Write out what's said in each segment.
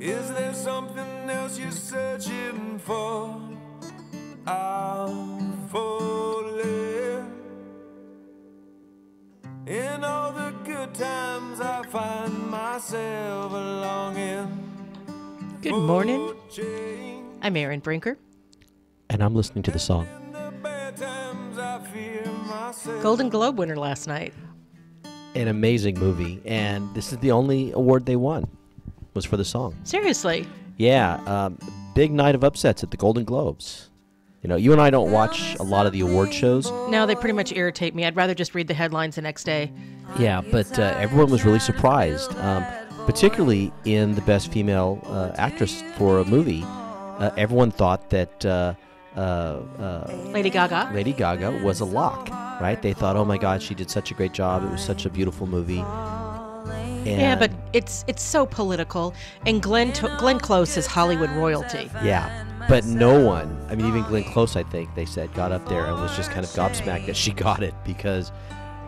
Is there something else you're searching for? I'm falling. In all the good times I find myself longing. Good morning. I'm Aaron Brinker. And I'm listening to the song. Golden Globe winner last night. An amazing movie, and this is the only award they won, was for the song. Seriously? Yeah, big night of upsets at the Golden Globes. You know, you and I don't watch a lot of the award shows. No, they pretty much irritate me. I'd rather just read the headlines the next day. Yeah, but everyone was really surprised, particularly in the Best Female Actress for a movie. Everyone thought that Lady Gaga was a lock, right? They thought, oh my God, she did such a great job. It was such a beautiful movie. And yeah, but it's so political. And Glenn Close is Hollywood royalty. Yeah, but no one, I mean, even Glenn Close, I think they said, got up there and was just kind of gobsmacked that she got it because,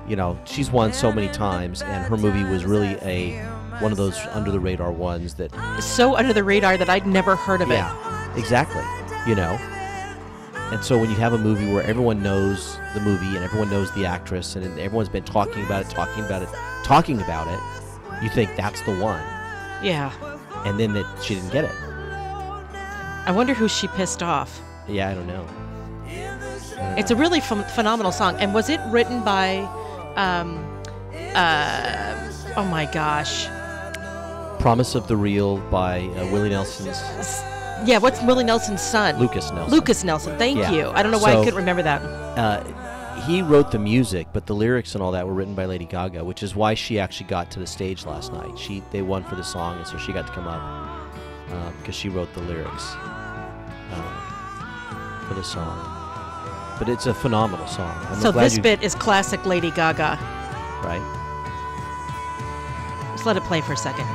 you know, she's won so many times, and her movie was really one of those under-the-radar ones that... So under the radar that I'd never heard of it. Yeah, exactly, you know. And so when you have a movie where everyone knows the movie and everyone knows the actress and everyone's been talking about it, you think that's the one. Yeah. And then that she didn't get it. I wonder who she pissed off. Yeah, I don't know. It's a really phenomenal song. And was it written by, oh my gosh. Promise of the Real by Willie Nelson's... Yeah, what's Willie Nelson's son? Lucas Nelson. Lucas Nelson, thank you. I don't know why I couldn't remember that. He wrote the music, but the lyrics and all that were written by Lady Gaga, which is why she actually got to the stage last night. They won for the song, and so she got to come up because she wrote the lyrics for the song. But it's a phenomenal song. So this bit is classic Lady Gaga. Right. Let's let it play for a second.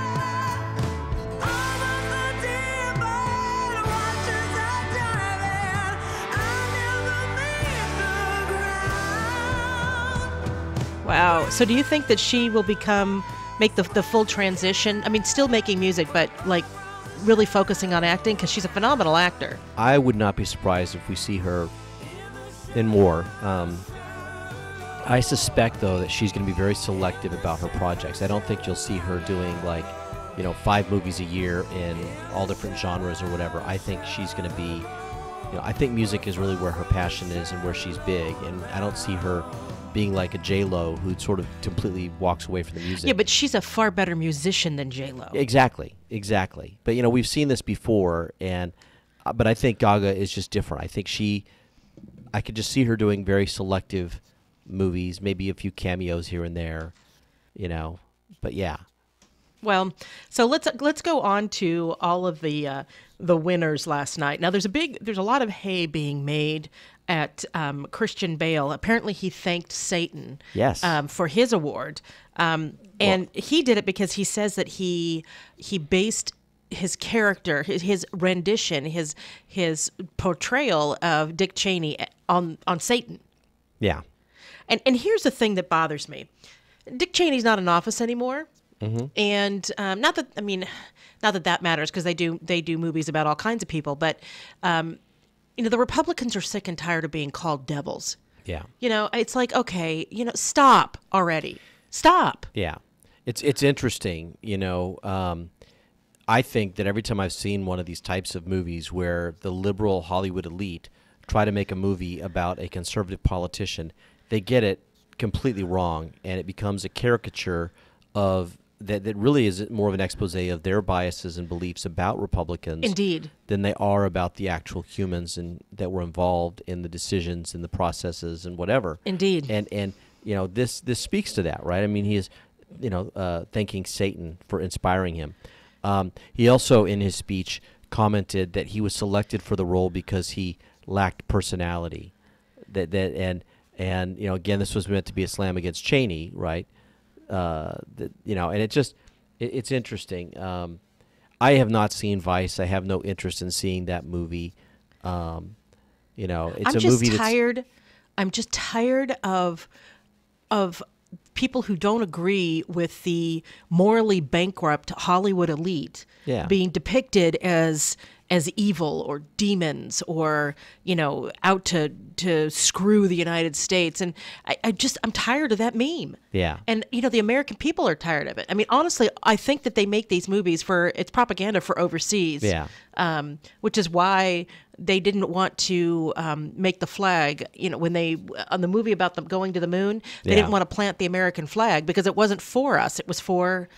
Wow. So do you think that she will make the full transition? I mean, still making music, but like really focusing on acting because she's a phenomenal actor. I would not be surprised if we see her in more. I suspect, though, that she's going to be very selective about her projects. I don't think you'll see her doing 5 movies a year in all different genres or whatever. I think she's going to be, I think music is really where her passion is and where she's big, and I don't see her being like a J-Lo who sort of completely walks away from the music. Yeah, but she's a far better musician than J-Lo. Exactly. But, we've seen this before, but I think Gaga is just different. I think I could just see her doing very selective movies, maybe a few cameos here and there, but yeah. Well, so let's go on to all of the winners last night. Now, there's a lot of hay being made at Christian Bale. Apparently, he thanked Satan. Yes. For his award, and he did it because he says that he based his character, his rendition, his portrayal of Dick Cheney on Satan. Yeah. And here's the thing that bothers me: Dick Cheney's not in office anymore. Mm-hmm. And not that matters because they do movies about all kinds of people, but the Republicans are sick and tired of being called devils. Yeah. It's like, okay, stop already. Stop. Yeah. It's interesting, I think that every time I've seen one of these types of movies where the liberal Hollywood elite try to make a movie about a conservative politician, they get it completely wrong, and it becomes a caricature of that really is more of an expose of their biases and beliefs about Republicans. Indeed. Than they are about the actual humans and that were involved in the decisions and the processes and whatever. Indeed. And this speaks to that, right? I mean, he is thanking Satan for inspiring him. He also in his speech commented that he was selected for the role because he lacked personality. And again, this was meant to be a slam against Cheney, right? And it's interesting. I have not seen Vice. I have no interest in seeing that movie. It's a movie tired. I'm just tired of people who don't agree with the morally bankrupt Hollywood elite Yeah. being depicted as evil or demons or, out to screw the United States. And I'm tired of that meme. Yeah. And, the American people are tired of it. I mean, honestly, I think that they make these movies it's propaganda for overseas. Yeah. Which is why they didn't want to make the flag, when on the movie about them going to the moon, they didn't want to plant the American flag because it wasn't for us. It was for,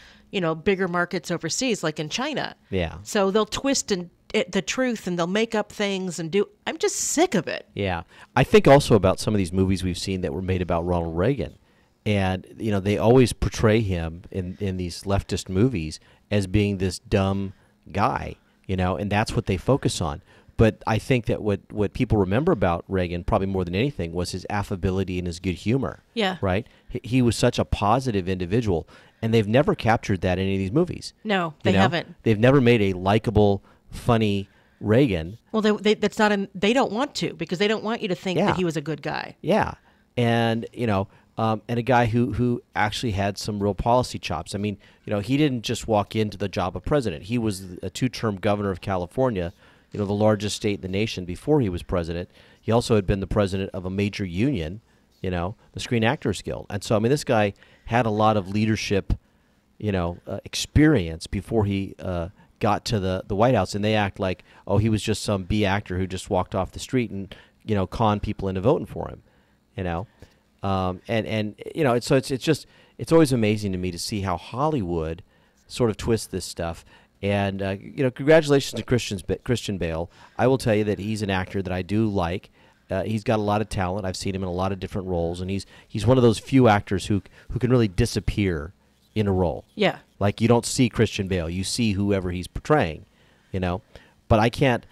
bigger markets overseas, like in China. Yeah. So they'll twist the truth and they'll make up things and I'm just sick of it. Yeah. I think also about some of these movies we've seen that were made about Ronald Reagan. And, they always portray him in these leftist movies as being this dumb guy, and that's what they focus on. But I think that what people remember about Reagan, probably more than anything, was his affability and his good humor. Yeah. Right? He was such a positive individual, and they've never captured that in any of these movies. No, they haven't. They've never made a likable, funny Reagan. Well, that's not they don't want to because they don't want you to think that he was a good guy. Yeah. And, and a guy who actually had some real policy chops. I mean, he didn't just walk into the job of president. He was a 2-term governor of California, the largest state in the nation before he was president. He also had been the president of a major union, the Screen Actors Guild. And so, I mean, this guy had a lot of leadership, experience before he got to the White House. And they act like, oh, he was just some B actor who just walked off the street and, conned people into voting for him, so it's always amazing to me to see how Hollywood sort of twists this stuff. And congratulations to Christian Bale. I will tell you that he's an actor that I do like. He's got a lot of talent. I've seen him in a lot of different roles, and he's one of those few actors who can really disappear in a role. Yeah. Like you don't see Christian Bale, you see whoever he's portraying, But I can't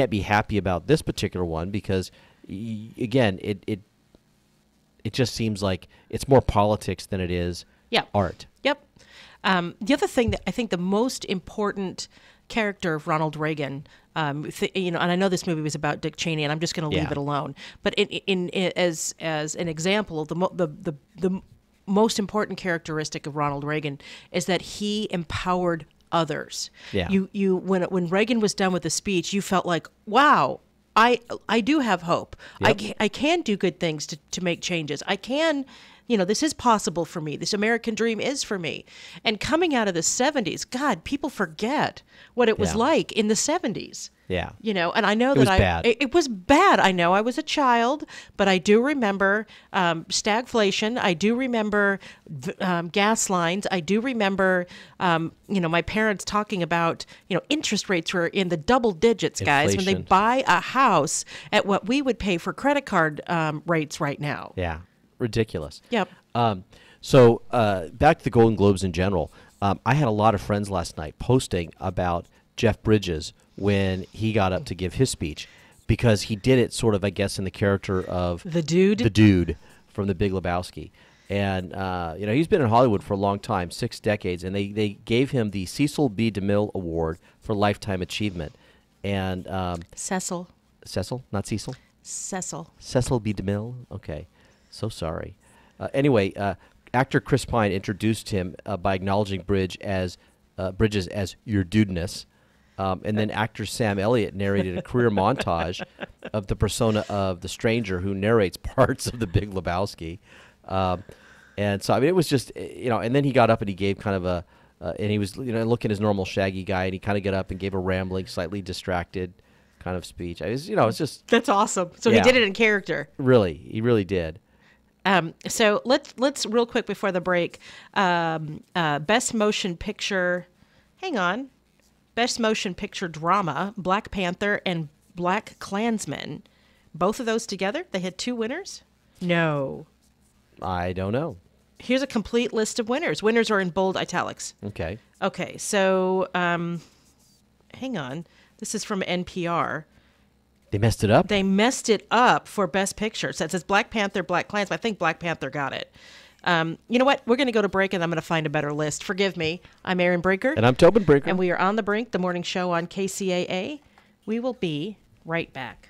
be happy about this particular one because, again, it just seems like it's more politics than it is art. Yep. The other thing that I think the most important character of Ronald Reagan, and I know this movie was about Dick Cheney, and I'm just going to leave it alone. But as an example, the most important characteristic of Ronald Reagan is that he empowered others. Yeah. When Reagan was done with the speech, you felt like, wow, I do have hope. Yep. I can do good things to make changes. I can, this is possible for me. This American dream is for me. And coming out of the 70s, God, people forget what it was like in the 70s. Yeah. And I know it that was bad. It was bad. I know I was a child, but I do remember stagflation. I do remember gas lines. I do remember, my parents talking about, interest rates were in the double digits, guys, when they buy a house at what we would pay for credit card rates right now. Yeah. Ridiculous. Yep. So back to the Golden Globes in general. I had a lot of friends last night posting about Jeff Bridges when he got up to give his speech, because he did it sort of, I guess, in the character of the dude from The Big Lebowski. And, he's been in Hollywood for a long time, 6 decades, and they gave him the Cecil B. DeMille Award for Lifetime Achievement. And Cecil, not Cecil? Cecil B. DeMille? Okay. So sorry. Anyway, actor Chris Pine introduced him by acknowledging Bridges as your dudeness. And then actor Sam Elliott narrated a career montage of the persona of the stranger who narrates parts of The Big Lebowski. And so, I mean, it was just, and then he got up and he gave kind of and he was, looking his normal shaggy guy, and he kind of got up and gave a rambling, slightly distracted kind of speech. It's just. That's awesome. So he did it in character. Really, he really did. So let's real quick before the break, Best Motion Picture, Best Motion Picture Drama, Black Panther and Black Klansman. Both of those together, they had 2 winners? No. I don't know. Here's a complete list of winners. Winners are in bold italics. Okay. Okay, so hang on. This is from NPR. They messed it up? They messed it up for Best Picture. So it says Black Panther, Black Klansman. I think Black Panther got it. You know what? We're going to go to break, and I'm going to find a better list. Forgive me. I'm Erin Brinker. And I'm Tobin Brinker. And we are on The Brink, the morning show on KCAA. We will be right back.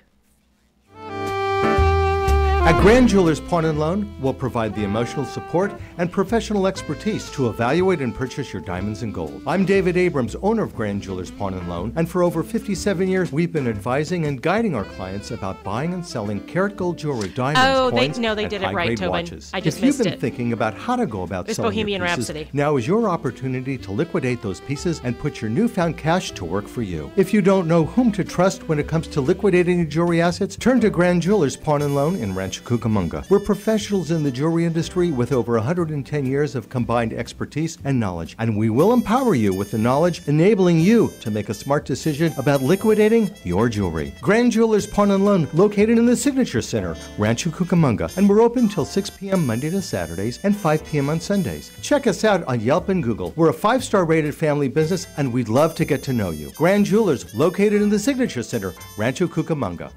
At Grand Jewelers Pawn and Loan, we'll provide the emotional support and professional expertise to evaluate and purchase your diamonds and gold. I'm David Abrams, owner of Grand Jewelers Pawn and Loan, and for over 57 years, we've been advising and guiding our clients about buying and selling karat gold jewelry, diamonds, coins, they and did it right, high-grade Tobin. watches. I just if you've missed been it. thinking about how to go about It's selling Bohemian your pieces, Rhapsody. now is your opportunity to liquidate those pieces and put your newfound cash to work for you. If you don't know whom to trust when it comes to liquidating your jewelry assets, turn to Grand Jewelers Pawn and Loan in Rancho Cucamonga. We're professionals in the jewelry industry with over 110 years of combined expertise and knowledge, and we will empower you with the knowledge enabling you to make a smart decision about liquidating your jewelry. Grand Jewelers Pawn and Loan, located in the Signature Center, Rancho Cucamonga, and we're open till 6 p.m. Monday to Saturdays and 5 p.m. on Sundays. Check us out on Yelp and Google. We're a 5-star rated family business, and we'd love to get to know you. Grand Jewelers, located in the Signature Center, Rancho Cucamonga.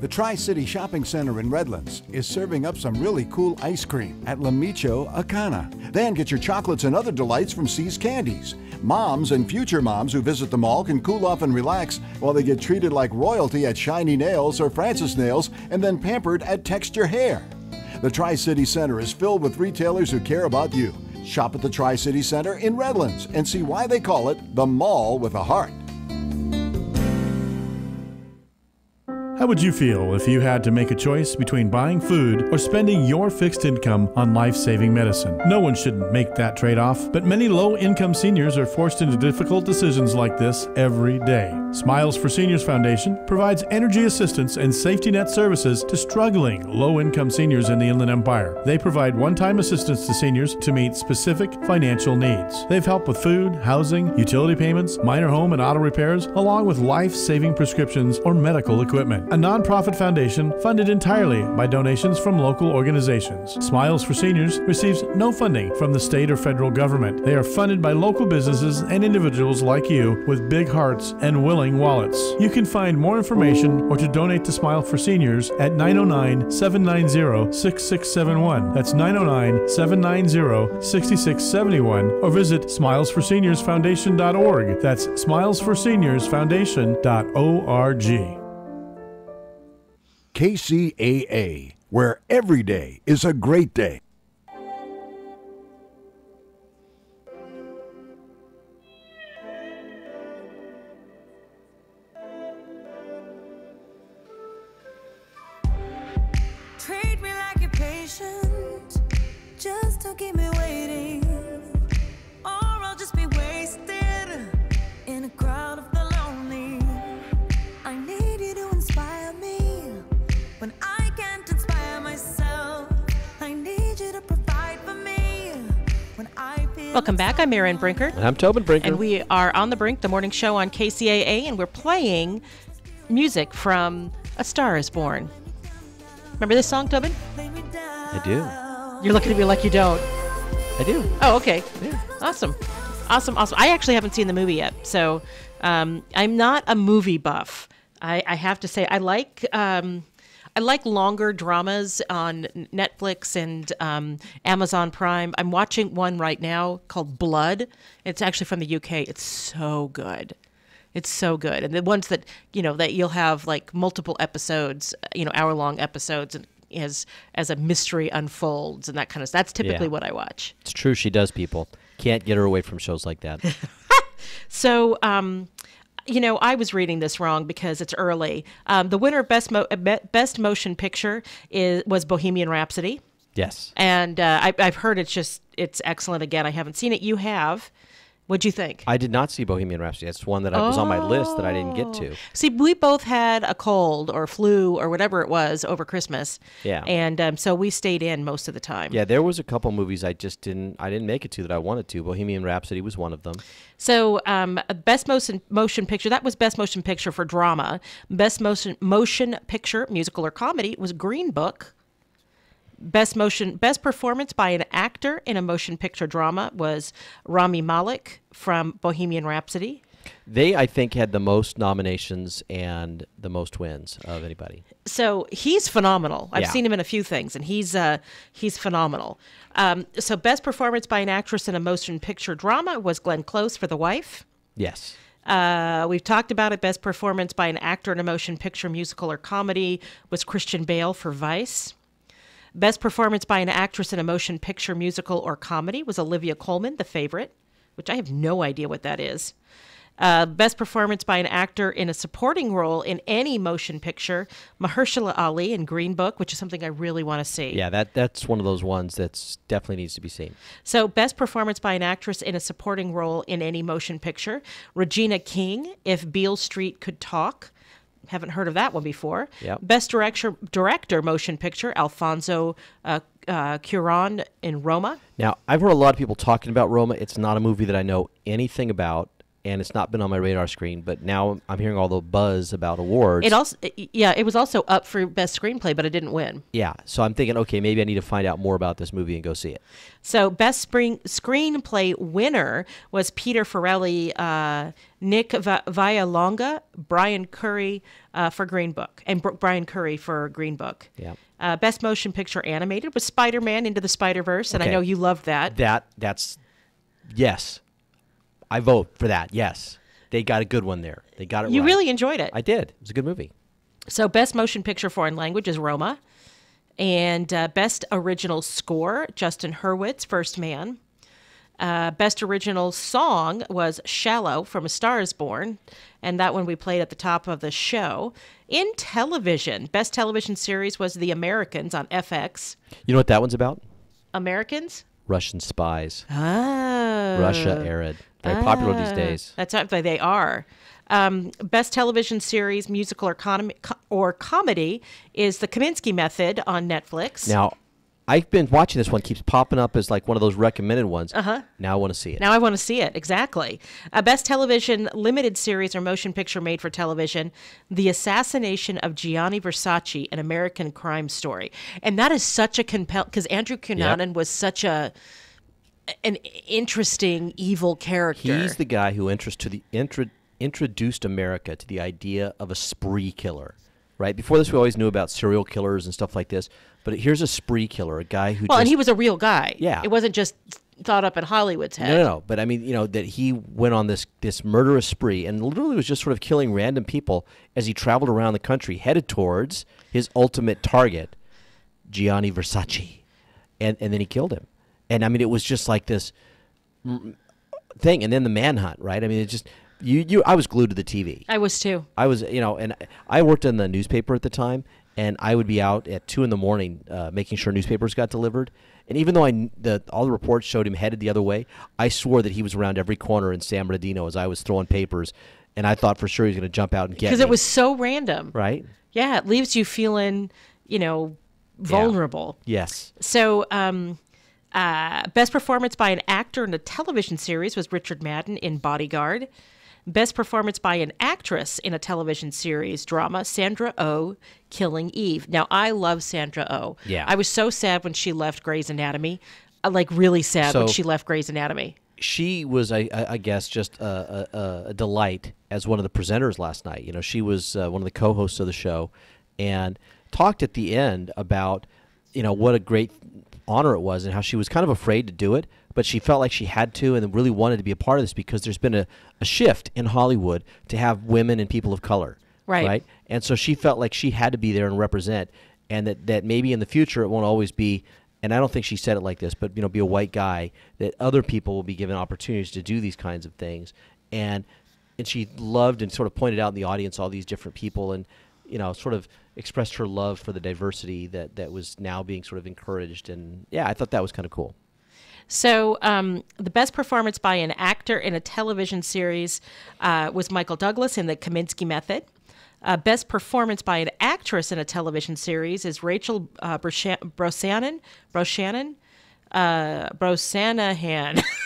The Tri-City Shopping Center in Redlands is serving up some really cool ice cream at La Micho Acana. Then get your chocolates and other delights from C's Candies. Moms and future moms who visit the mall can cool off and relax while they get treated like royalty at Shiny Nails or Francis Nails and then pampered at Texture Hair. The Tri-City Center is filled with retailers who care about you. Shop at the Tri-City Center in Redlands and see why they call it the Mall with a Heart. How would you feel if you had to make a choice between buying food or spending your fixed income on life-saving medicine? No one should make that trade-off, but many low-income seniors are forced into difficult decisions like this every day. Smiles for Seniors Foundation provides energy assistance and safety net services to struggling low-income seniors in the Inland Empire. They provide one-time assistance to seniors to meet specific financial needs. They've helped with food, housing, utility payments, minor home and auto repairs, along with life-saving prescriptions or medical equipment. A nonprofit foundation funded entirely by donations from local organizations. Smiles for Seniors receives no funding from the state or federal government. They are funded by local businesses and individuals like you with big hearts and willing wallets. You can find more information or to donate to Smile for Seniors at 909-790-6671. That's 909-790-6671, or visit smilesforseniorsfoundation.org. That's smilesforseniorsfoundation.org. KCAA, where every day is a great day. Treat me like you're patient, just to keep me waiting, or I'll just be wasted in a crowd of the lonely. I need you to inspire me when I can't inspire myself. I need you to provide for me when I feel. Welcome back. I'm Erin Brinker. And I'm Tobin Brinker. And we are on The Brink, the morning show on KCAA, and we're playing music from A Star is Born. Remember this song, Tobin? I do. You're looking at me like you don't. I do. Oh, okay. Yeah. Awesome. I actually haven't seen the movie yet, so I'm not a movie buff. I have to say I like longer dramas on Netflix and Amazon Prime. I'm watching one right now called Blood. It's actually from the UK. It's so good. It's so good. And the ones that, that you'll have like multiple episodes, hour-long episodes, and as a mystery unfolds and that kind of stuff. That's typically what I watch. It's true. She does, people. Can't get her away from shows like that. So, I was reading this wrong because it's early. The winner of Best Motion Picture was Bohemian Rhapsody. Yes. And I've heard it's excellent. Again, I haven't seen it. You have. What'd you think? I did not see Bohemian Rhapsody. That's one that was on my list that I didn't get to. See, we both had a cold or flu or whatever it was over Christmas. Yeah. And so we stayed in most of the time. Yeah, there was a couple movies I didn't make it to that I wanted to. Bohemian Rhapsody was one of them. So Best Motion Picture, that was Best Motion Picture for drama. Best Motion Picture, musical or comedy, was Green Book. Best performance by an actor in a motion picture drama was Rami Malek from Bohemian Rhapsody. They, I think, had the most nominations and the most wins of anybody. So he's phenomenal. I've seen him in a few things, and he's phenomenal. So best performance by an actress in a motion picture drama was Glenn Close for The Wife. Yes. We've talked about it. Best performance by an actor in a motion picture, musical, or comedy was Christian Bale for Vice. Best performance by an actress in a motion picture, musical, or comedy was Olivia Colman, The Favorite, which I have no idea what that is. Best performance by an actor in a supporting role in any motion picture, Mahershala Ali in Green Book, which is something I really want to see. Yeah, that's one of those ones that's definitely needs to be seen. So, best performance by an actress in a supporting role in any motion picture, Regina King, If Beale Street Could Talk. Haven't heard of that one before. Yep. Best director motion picture, Alfonso Cuarón in Roma. Now, I've heard a lot of people talking about Roma. It's not a movie that I know anything about, and it's not been on my radar screen, but now I'm hearing all the buzz about awards. It was also up for best screenplay, but it didn't win. Yeah, so I'm thinking, okay, maybe I need to find out more about this movie and go see it. So best screenplay winner was Peter Farrelly, Nick Vallelonga, Brian Curry for Green Book, and Brian Curry for Green Book. Yeah. Best motion picture animated was Spider-Man Into the Spider-Verse, and I Okay. know you loved that. That's yes. I vote for that. Yes, they got a good one there. They got it. You right. really enjoyed it. I did. It was a good movie. So best motion picture foreign language is Roma. And best original score, Justin Hurwitz, First Man. Best original song was Shallow from A Star Is Born. And that one we played at the top of the show. In television, best television series was The Americans on FX. You know what that one's about? Americans? Russian spies. Oh. Russia Arid. Very popular these days. That's right, they are. Best television series, musical or comedy is The Kaminsky Method on Netflix. Now, I've been watching this one. Keeps popping up as like one of those recommended ones. Now I want to see it. Now I want to see it, exactly. Best television limited series or motion picture made for television, The Assassination of Gianni Versace, an American crime story. And that is such a because Andrew Cunanan was such an interesting evil character. He's the guy who introduced America to the idea of a spree killer, right? Before this, we always knew about serial killers and stuff like this, but here's a spree killer, a guy who and he was a real guy. Yeah. It wasn't just thought up in Hollywood's head. No. But I mean, that he went on this murderous spree and literally was just sort of killing random people as he traveled around the country, headed towards his ultimate target, Gianni Versace, and then he killed him. And I mean, it was just like this thing, and then the manhunt, right? I mean, it just I was glued to the TV. I was too. I was, and I worked in the newspaper at the time, and I would be out at 2 a.m. making sure newspapers got delivered. And even though all the reports showed him headed the other way, I swore that he was around every corner in San Bernardino as I was throwing papers, and I thought for sure he was going to jump out and get me. Because it was so random. Right? Yeah, it leaves you feeling, vulnerable. Yeah. Yes. So, best performance by an actor in a television series was Richard Madden in Bodyguard. Best performance by an actress in a television series drama, Sandra Oh, Killing Eve. Now, I love Sandra Oh. Yeah. I was so sad when she left Grey's Anatomy. Really sad when she left Grey's Anatomy. She was, I guess, just a delight as one of the presenters last night. She was one of the co-hosts of the show and talked at the end about, what a great honor it was and how she was kind of afraid to do it, but she felt like she had to and really wanted to be a part of this because there's been a shift in Hollywood to have women and people of color. Right. And so she felt like she had to be there and represent, and that maybe in the future it won't always be, and I don't think she said it like this, but be a white guy, that other people will be given opportunities to do these kinds of things. And she loved and sort of pointed out in the audience all these different people and sort of expressed her love for the diversity that was now being sort of encouraged. And yeah, I thought that was kind of cool. So the best performance by an actor in a television series was Michael Douglas in The Kaminsky Method. Best performance by an actress in a television series is Rachel Brosnahan.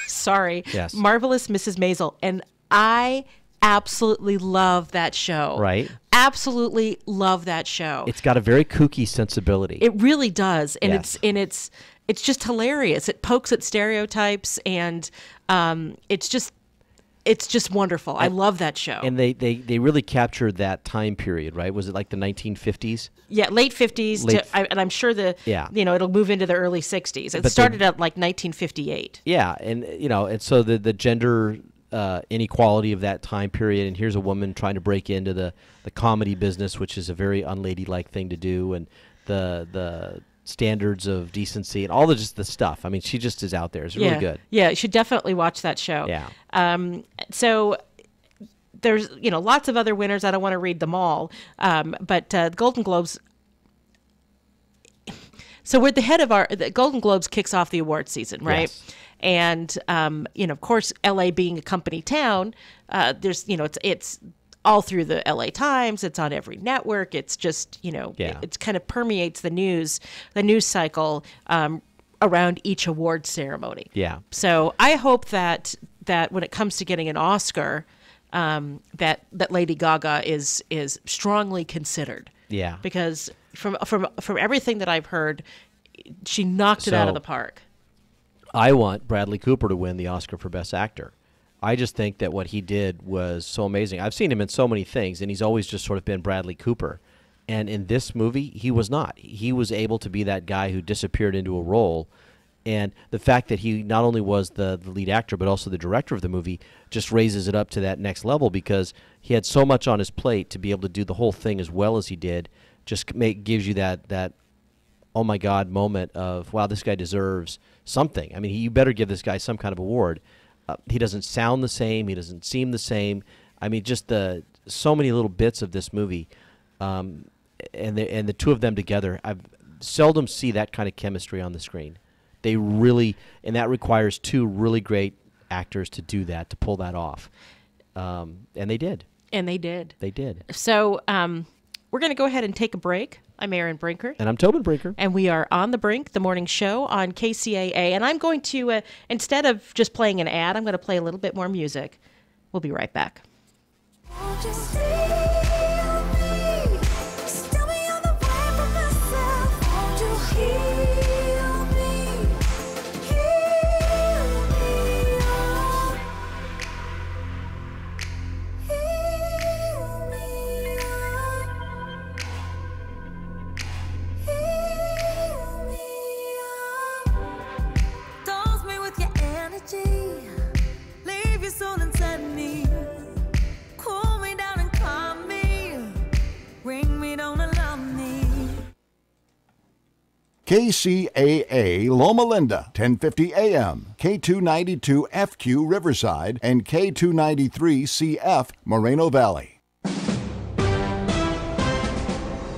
Sorry. Yes. Marvelous Mrs. Maisel. And I absolutely love that show. Right. Absolutely love that show. It's got a very kooky sensibility. It really does. And Yes. it's just hilarious. It pokes at stereotypes, and it's just wonderful. I love that show. And they really captured that time period, right? Was it like the 1950s? Yeah, late 50s, and I'm sure it'll move into the early 60s. It started at like 1958. Yeah, and and so the gender inequality of that time period, and here's a woman trying to break into the comedy business, which is a very unladylike thing to do, and the standards of decency and all the stuff. I mean, she just is out there. It's really good. Yeah, you should definitely watch that show. Yeah. So there's lots of other winners. I don't want to read them all, but the Golden Globes. So we're at the head of the Golden Globes kicks off the award season, right? Yes. And of course, LA being a company town, there's it's all through the LA Times. It's on every network. It's just it kind of permeates the news cycle around each award ceremony. Yeah. So I hope that when it comes to getting an Oscar, that Lady Gaga is strongly considered. Yeah. Because from everything that I've heard, she knocked it out of the park. I want Bradley Cooper to win the Oscar for Best Actor. I just think that what he did was so amazing. I've seen him in so many things, and he's always just sort of been Bradley Cooper. And in this movie, he was not. He was able to be that guy who disappeared into a role. And the fact that he not only was the lead actor, but also the director of the movie just raises it up to that next level, because he had so much on his plate to be able to do the whole thing as well as he did. Just gives you that oh my God moment of, wow, this guy deserves something. I mean, you better give this guy some kind of award. He doesn't sound the same. He doesn't seem the same. I mean, just so many little bits of this movie, and the two of them together. I've seldom see that kind of chemistry on the screen. They really, and that requires two really great actors to do that, to pull that off, and they did. And they did. They did. So we're going to go ahead and take a break. I'm Erin Brinker. And I'm Tobin Brinker. And we are On the Brink, the morning show on KCAA. And I'm going to, instead of just playing an ad, I'm going to play a little bit more music. We'll be right back. Won't you heal me? Just tell me on the way for myself. Won't you heal me? Heal me, oh. Heal me, oh. Heal me, oh. Dose me with your energy. Leave your soul inside me. Cool me down and calm me. Bring me down and love me. KCAA Loma Linda, 1050 AM, K292 FQ Riverside, and K293 CF Moreno Valley.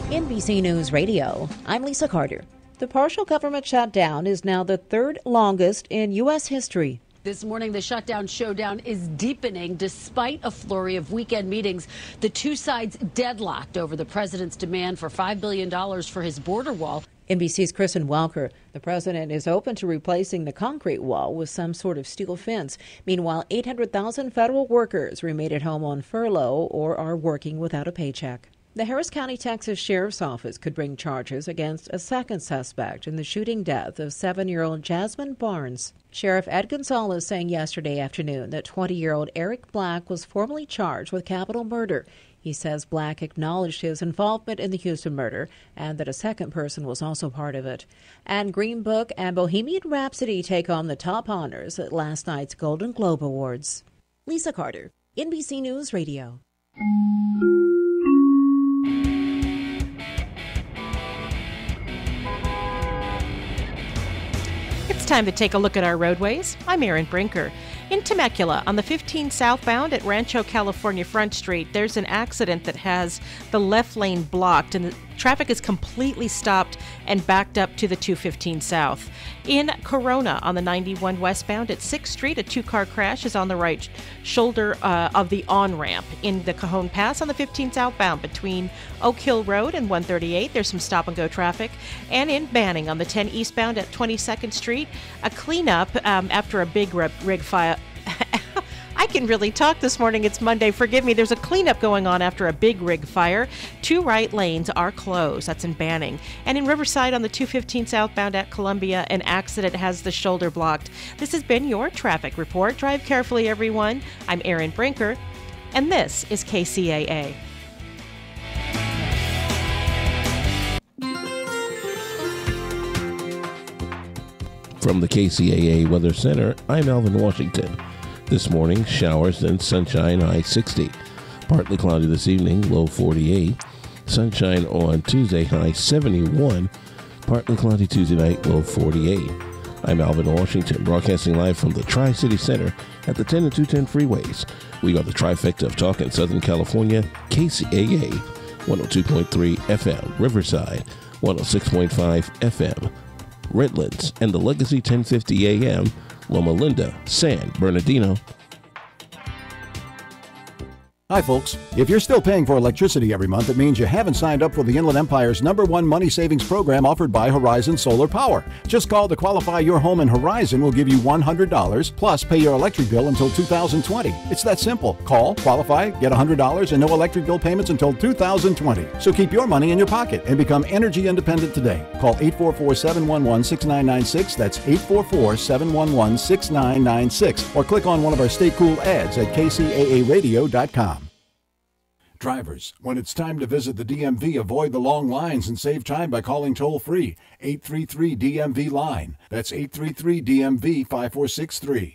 NBC News Radio, I'm Lisa Carter. The partial government shutdown is now the third longest in U.S. history. This morning, the shutdown showdown is deepening despite a flurry of weekend meetings. The two sides deadlocked over the president's demand for $5 billion for his border wall. NBC's Kristen Welker. The president is open to replacing the concrete wall with some sort of steel fence. Meanwhile, 800,000 federal workers remain at home on furlough or are working without a paycheck. The Harris County, Texas Sheriff's Office could bring charges against a second suspect in the shooting death of 7-year-old Jasmine Barnes. Sheriff Ed Gonzalez saying yesterday afternoon that 20-year-old Eric Black was formally charged with capital murder. He says Black acknowledged his involvement in the Houston murder and that a second person was also part of it. And Green Book and Bohemian Rhapsody take on the top honors at last night's Golden Globe Awards. Lisa Carter, NBC News Radio. It's time to take a look at our roadways. I'm Erin Brinker. In Temecula, on the 15 southbound at Rancho California Front Street, there's an accident that has the left lane blocked, and the traffic is completely stopped and backed up to the 215 south. In Corona, on the 91 westbound at 6th Street, a two-car crash is on the right shoulder of the on-ramp. In the Cajon Pass on the 15 southbound between Oak Hill Road and 138, there's some stop-and-go traffic. And in Banning, on the 10 eastbound at 22nd Street, a cleanup after a big rig fire. I can really talk this morning. It's Monday. Forgive me. There's a cleanup going on after a big rig fire. Two right lanes are closed. That's in Banning. And in Riverside on the 215 southbound at Columbia, an accident has the shoulder blocked. This has been your traffic report. Drive carefully, everyone. I'm Erin Brinker, and this is KCAA. From the KCAA Weather Center, I'm Alvin Washington. This morning, showers, then sunshine, high 60. Partly cloudy this evening, low 48. Sunshine on Tuesday, high 71. Partly cloudy Tuesday night, low 48. I'm Alvin Washington, broadcasting live from the Tri-City Center at the 10 and 210 freeways. We are the trifecta of talk in Southern California, KCAA, 102.3 FM, Riverside, 106.5 FM, Redlands, and the Legacy 1050 AM, Loma Linda, San Bernardino. Hi, folks. If you're still paying for electricity every month, it means you haven't signed up for the Inland Empire's #1 money savings program offered by Horizon Solar Power. Just call to qualify your home, and Horizon will give you $100 plus pay your electric bill until 2020. It's that simple. Call, qualify, get $100, and no electric bill payments until 2020. So keep your money in your pocket and become energy independent today. Call 844-711-6996. That's 844-711-6996. Or click on one of our Stay Cool ads at KCAAradio.com. Drivers, when it's time to visit the DMV, avoid the long lines and save time by calling toll-free 833-DMV-LINE. That's 833-DMV-5463.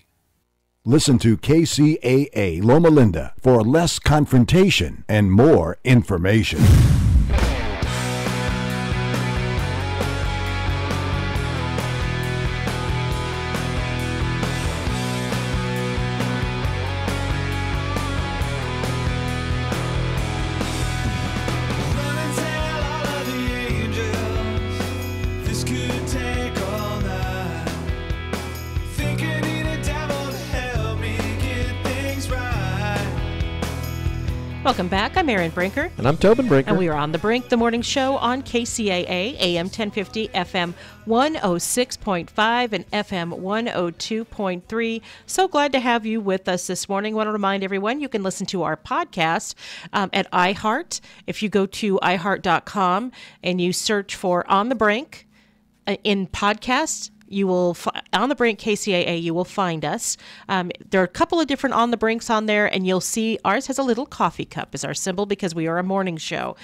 Listen to KCAA Loma Linda for less confrontation and more information. Welcome back. I'm Erin Brinker. And I'm Tobin Brinker. And we are on The Brink, the morning show on KCAA, AM 1050, FM 106.5, and FM 102.3. So glad to have you with us this morning. I want to remind everyone you can listen to our podcast at iHeart. If you go to iHeart.com and you search for On the Brink in podcasts, you will on the Brink KCAA. You will find us. There are a couple of different On the Brinks on there, and you'll see ours has a little coffee cup as our symbol because we are a morning show.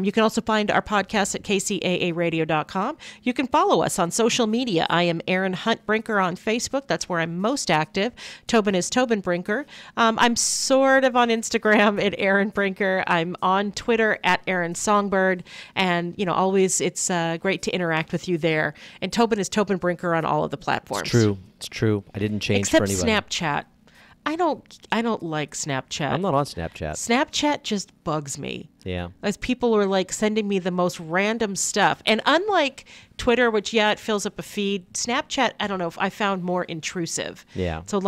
You can also find our podcast at KCAAradio.com. You can follow us on social media. I am Erin Hunt Brinker on Facebook. That's where I'm most active. Tobin is Tobin Brinker. I'm sort of on Instagram at Erin Brinker. I'm on Twitter at Erin Songbird, and always it's great to interact with you there. And Tobin is Tobin Brinker on all of the platforms. It's true. I didn't change except for anybody. Snapchat. I don't like Snapchat. I'm not on Snapchat. Snapchat just bugs me. Yeah. As people are sending me the most random stuff. And unlike Twitter, which it fills up a feed, Snapchat, I don't know, if I found more intrusive. Yeah. So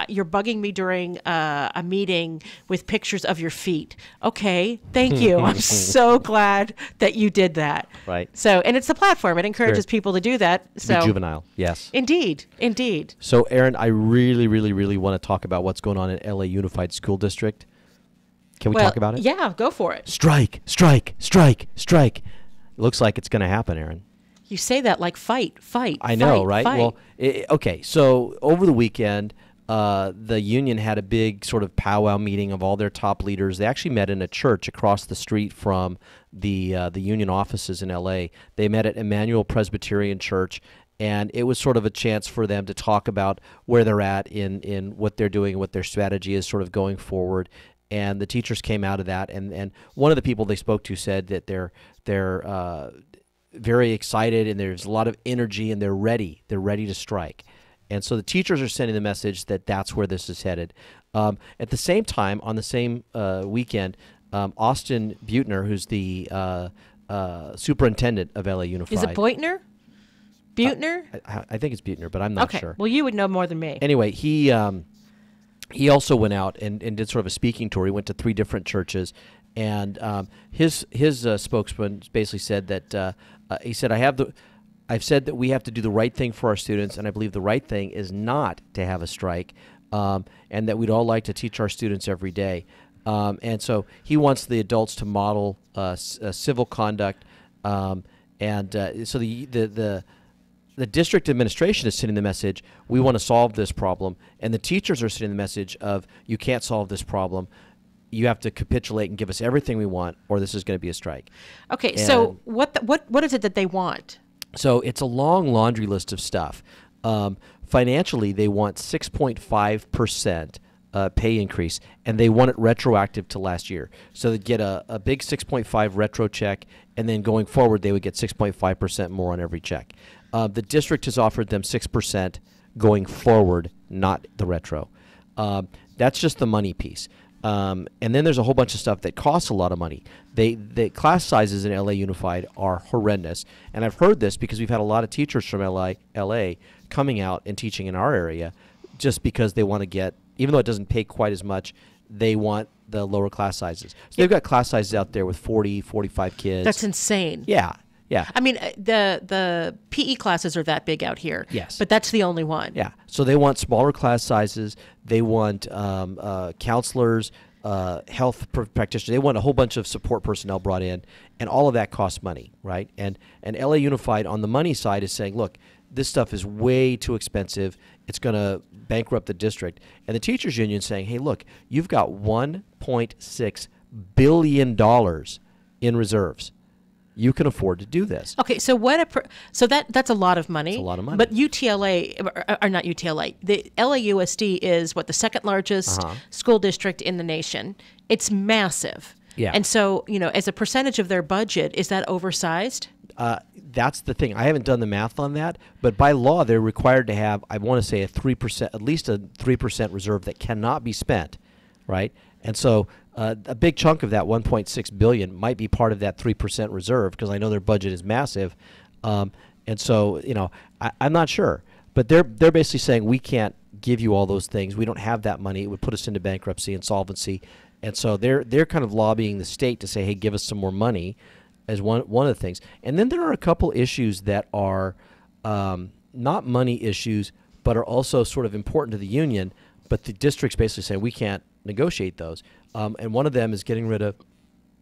you're bugging me during a meeting with pictures of your feet. Okay, thank you. I'm so glad that you did that. Right. So, and it's the platform. It encourages people to do that. So be juvenile. Yes. Indeed. So, Erin, I really, really, really want to talk about what's going on in LA Unified School District. Can we talk about it? Yeah, go for it. Strike, strike, strike, strike. It looks like it's going to happen, Erin. You say that like fight. I know, right? Fight. Well, okay. So over the weekend, the union had a big sort of powwow meeting of all their top leaders. They actually met in a church across the street from the union offices in LA. They met at Emmanuel Presbyterian Church, and it was sort of a chance for them to talk about where they're at in what they're doing, what their strategy is sort of going forward. And the teachers came out of that, and one of the people they spoke to said that they're very excited, and there's a lot of energy, and they're ready to strike. And so the teachers are sending the message that that's where this is headed. At the same time, on the same weekend, Austin Butner, who's the superintendent of LA Unified. Is it Beutner? Butner? I think it's Butner, but I'm not sure. Okay, well, you would know more than me. Anyway, he also went out and did sort of a speaking tour. He went to 3 different churches, and his spokesman basically said that he said, I've said that we have to do the right thing for our students, and I believe the right thing is not to have a strike, and that we'd all like to teach our students every day. And so he wants the adults to model civil conduct, so the district administration is sending the message, we want to solve this problem, and the teachers are sending the message of, you can't solve this problem. You have to capitulate and give us everything we want, or this is going to be a strike. Okay, and so what is it that they want? So it's a long laundry list of stuff. Financially, they want 6.5% pay increase, and they want it retroactive to last year. So they'd get a big 6.5 retro check, and then going forward, they would get 6.5% more on every check. The district has offered them 6% going forward, not the retro. That's just the money piece. And then there's a whole bunch of stuff that costs a lot of money. The class sizes in LA Unified are horrendous. And I've heard this because we've had a lot of teachers from LA coming out and teaching in our area just because they want to get, even though it doesn't pay quite as much, they want the lower class sizes. So they've got class sizes out there with 40, 45 kids. That's insane. Yeah. Yeah. I mean, the PE classes are that big out here. Yes. But that's the only one. Yeah. So they want smaller class sizes. They want counselors, health practitioners. They want a whole bunch of support personnel brought in, and all of that costs money, right? And LA Unified on the money side is saying, look, this stuff is way too expensive. It's going to bankrupt the district. And the teachers union is saying, hey, look, you've got $1.6 billion in reserves. You can afford to do this. Okay, so that's a lot of money. It's a lot of money. But UTLA, or not UTLA, the LAUSD is the second largest school district in the nation. It's massive. Yeah. And so, as a percentage of their budget, is that oversized? That's the thing. I haven't done the math on that, but by law, they're required to have, I want to say, 3%, at least a 3% reserve that cannot be spent, right? And so a big chunk of that $1.6 billion might be part of that 3% reserve because I know their budget is massive. And so, I'm not sure. But they're basically saying we can't give you all those things. We don't have that money. It would put us into bankruptcy, insolvency. And so they're kind of lobbying the state to say, hey, give us some more money as one of the things. And then there are a couple issues that are not money issues, but are also sort of important to the union. But the district's basically saying we can't negotiate those. And one of them is getting rid of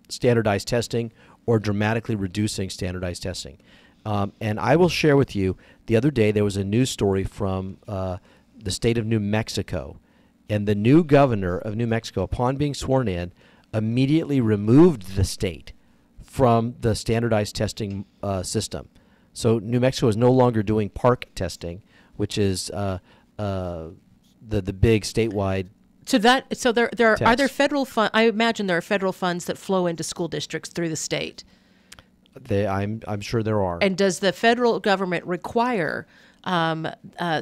standardized testing or dramatically reducing standardized testing. And I will share with you, the other day there was a news story from the state of New Mexico. And the new governor of New Mexico, upon being sworn in, immediately removed the state from the standardized testing system. So New Mexico is no longer doing park testing, which is the big statewide. So are there federal funds? I imagine there are federal funds that flow into school districts through the state. I'm sure there are. And does the federal government require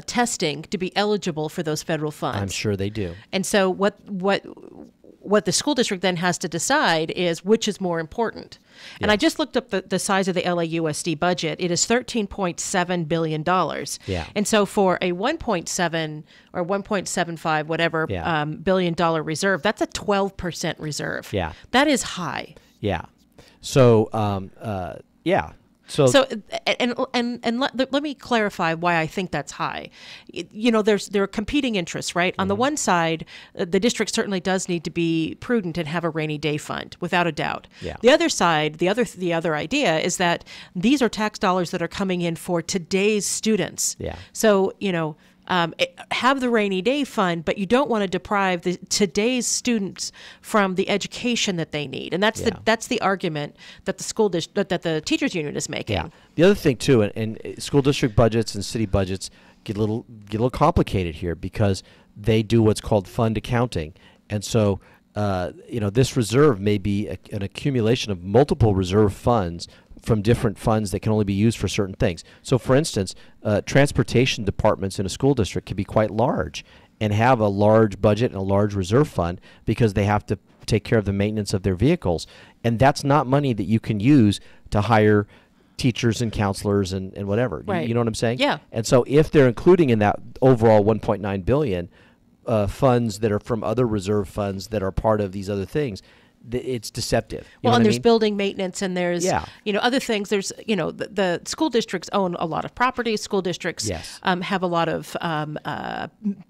testing to be eligible for those federal funds? I'm sure they do. And so what the school district then has to decide is which is more important. And Yes. I just looked up the size of the LAUSD budget. It is $13.7 billion. Yeah. And so for a 1.7 or 1.75 whatever Yeah. billion dollar reserve, that's a 12% reserve. Yeah. That is high. Yeah. So, yeah. So let me clarify why I think that's high. There are competing interests, right? On the one side, the district certainly does need to be prudent and have a rainy day fund, without a doubt. Yeah. The other side, the other idea is that these are tax dollars that are coming in for today's students. Yeah. So have the rainy day fund, but you don't want to deprive today's students from the education that they need, and that's the argument that that the teachers union is making. Yeah. The other thing too, and school district budgets and city budgets get a little complicated here because they do what's called fund accounting, and so this reserve may be an accumulation of multiple reserve funds from different funds that can only be used for certain things. So, for instance, transportation departments in a school district can be quite large and have a large budget and a large reserve fund because they have to take care of the maintenance of their vehicles. And that's not money that you can use to hire teachers and counselors and whatever. Right. You know what I'm saying? Yeah. And so if they're including in that overall $1.9 billion funds that are from other reserve funds that are part of these other things, it's deceptive. Well, and there's mean? building maintenance, and there's Yeah. Other things. There's the school districts own a lot of property. School districts Yes. have a lot of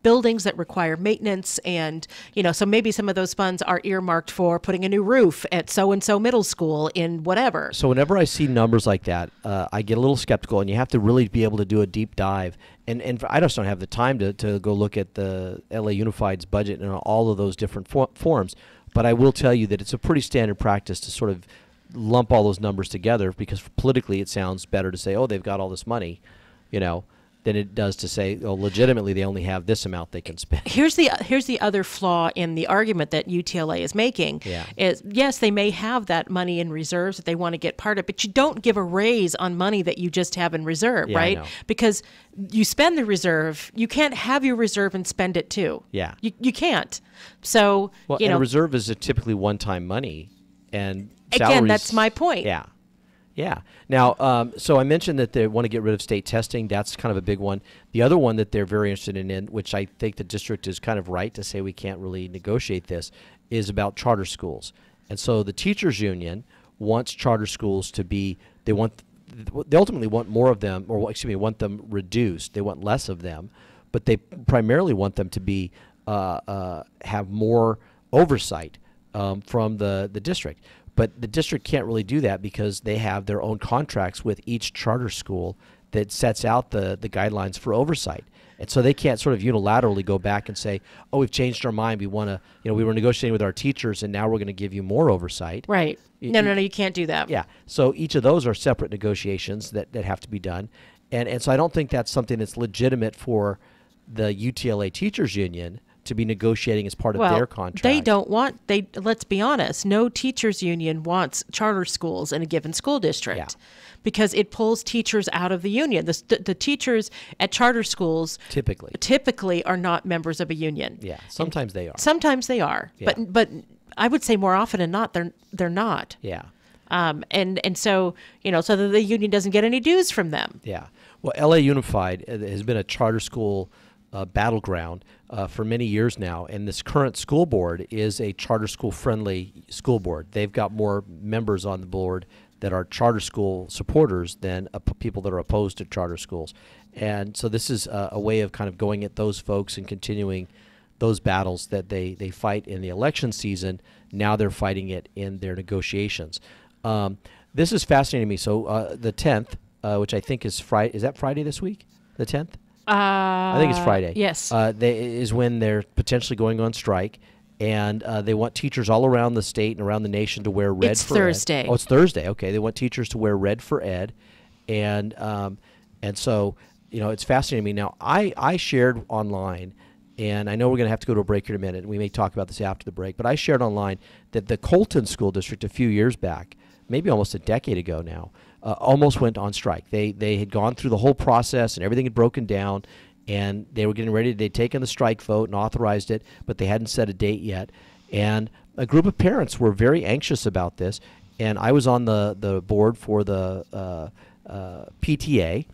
buildings that require maintenance, and so maybe some of those funds are earmarked for putting a new roof at so and so middle school in whatever. So whenever I see numbers like that, I get a little skeptical, and you have to really be able to do a deep dive. And I just don't have the time to go look at the LA Unified's budget and all of those different forms. But I will tell you that it's a pretty standard practice to sort of lump all those numbers together because politically it sounds better to say, oh, they've got all this money, than it does to say, oh, legitimately they only have this amount they can spend. Here's the other flaw in the argument that UTLA is making. Yeah. Is yes, they may have that money in reserves that they want to get part of, but you don't give a raise on money that you just have in reserve, Yeah, I right? know. Because you spend the reserve, you can't have your reserve and spend it too. Yeah. You can't. So Well, you and know, a reserve is a typically one-time money, and again, salaries, that's my point. Yeah. Yeah. Now, so I mentioned that they want to get rid of state testing. That's kind of a big one. The other one that they're very interested in, which I think the district is kind of right to say we can't really negotiate this, is about charter schools. And so the teachers union wants charter schools to be, they ultimately want more of them, or excuse me, want them reduced. They want less of them, but they primarily want them to be have more oversight from the district. But the district can't really do that because they have their own contracts with each charter school that sets out the guidelines for oversight. And so they can't sort of unilaterally go back and say, oh, we've changed our mind. We want to, we were negotiating with our teachers and now we're going to give you more oversight. Right. No, you can't do that. Yeah. So each of those are separate negotiations that have to be done. And so I don't think that's something that's legitimate for the UTLA Teachers Union to be negotiating as part of their contract. Let's be honest, no teachers union wants charter schools in a given school district because it pulls teachers out of the union. The teachers at charter schools typically are not members of a union. Yeah, sometimes they are. Sometimes they are, Yeah. but I would say more often than not, they're not. Yeah. And so, so that the union doesn't get any dues from them. Yeah. Well, LA Unified has been a charter school battleground for many years now, and this current school board is a charter school friendly school board. They've got more members on the board that are charter school supporters than people that are opposed to charter schools. And so this is a way of kind of going at those folks and continuing those battles that they fight in the election season. Now they're fighting it in their negotiations. This is fascinating to me. So the 10th, which I think is Friday, is that Friday this week, the 10th? I think it's Friday. Yes. Is when they're potentially going on strike, and they want teachers all around the state and around the nation to wear red for Thursday. ed. Oh, it's Thursday. Okay. They want teachers to wear red for ed, and so it's fascinating to me. Now, I shared online, and I know we're going to have to go to a break here in a minute, and we may talk about this after the break, but I shared online that the Colton School District a few years back, maybe almost a decade ago now, almost went on strike. They had gone through the whole process and everything had broken down, and they were getting ready. They'd taken the strike vote and authorized it, but they hadn't set a date yet. And a group of parents were very anxious about this, and I was on the board for the PTA,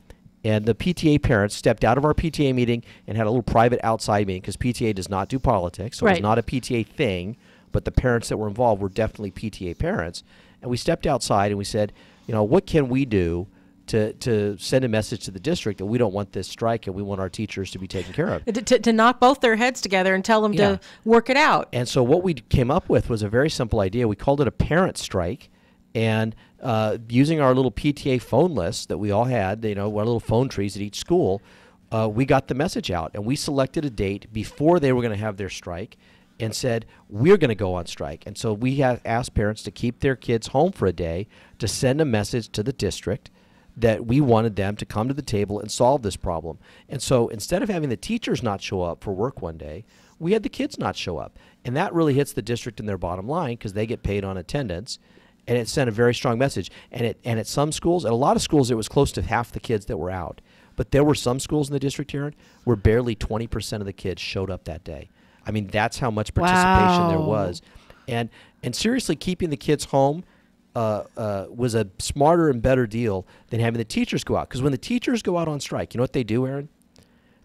and the PTA parents stepped out of our PTA meeting and had a little private outside meeting because PTA does not do politics, so Right. it's not a PTA thing, but the parents that were involved were definitely PTA parents. And we stepped outside and we said, what can we do to send a message to the district that we don't want this strike and we want our teachers to be taken care of? To knock both their heads together and tell them Yeah. to work it out. And so what we came up with was a very simple idea. We called it a parent strike, and using our little PTA phone list that we all had, our little phone trees at each school, we got the message out, and we selected a date before they were going to have their strike and said, we're going to go on strike. And so we asked parents to keep their kids home for a day to send a message to the district that we wanted them to come to the table and solve this problem. And so instead of having the teachers not show up for work one day, we had the kids not show up. And that really hits the district in their bottom line because they get paid on attendance. And it sent a very strong message. And at some schools, at a lot of schools, it was close to half the kids that were out. But there were some schools in the district here where barely 20% of the kids showed up that day. I mean, that's how much participation there was. And seriously, keeping the kids home was a smarter and better deal than having the teachers go out. Because when the teachers go out on strike, you know what they do, Aaron?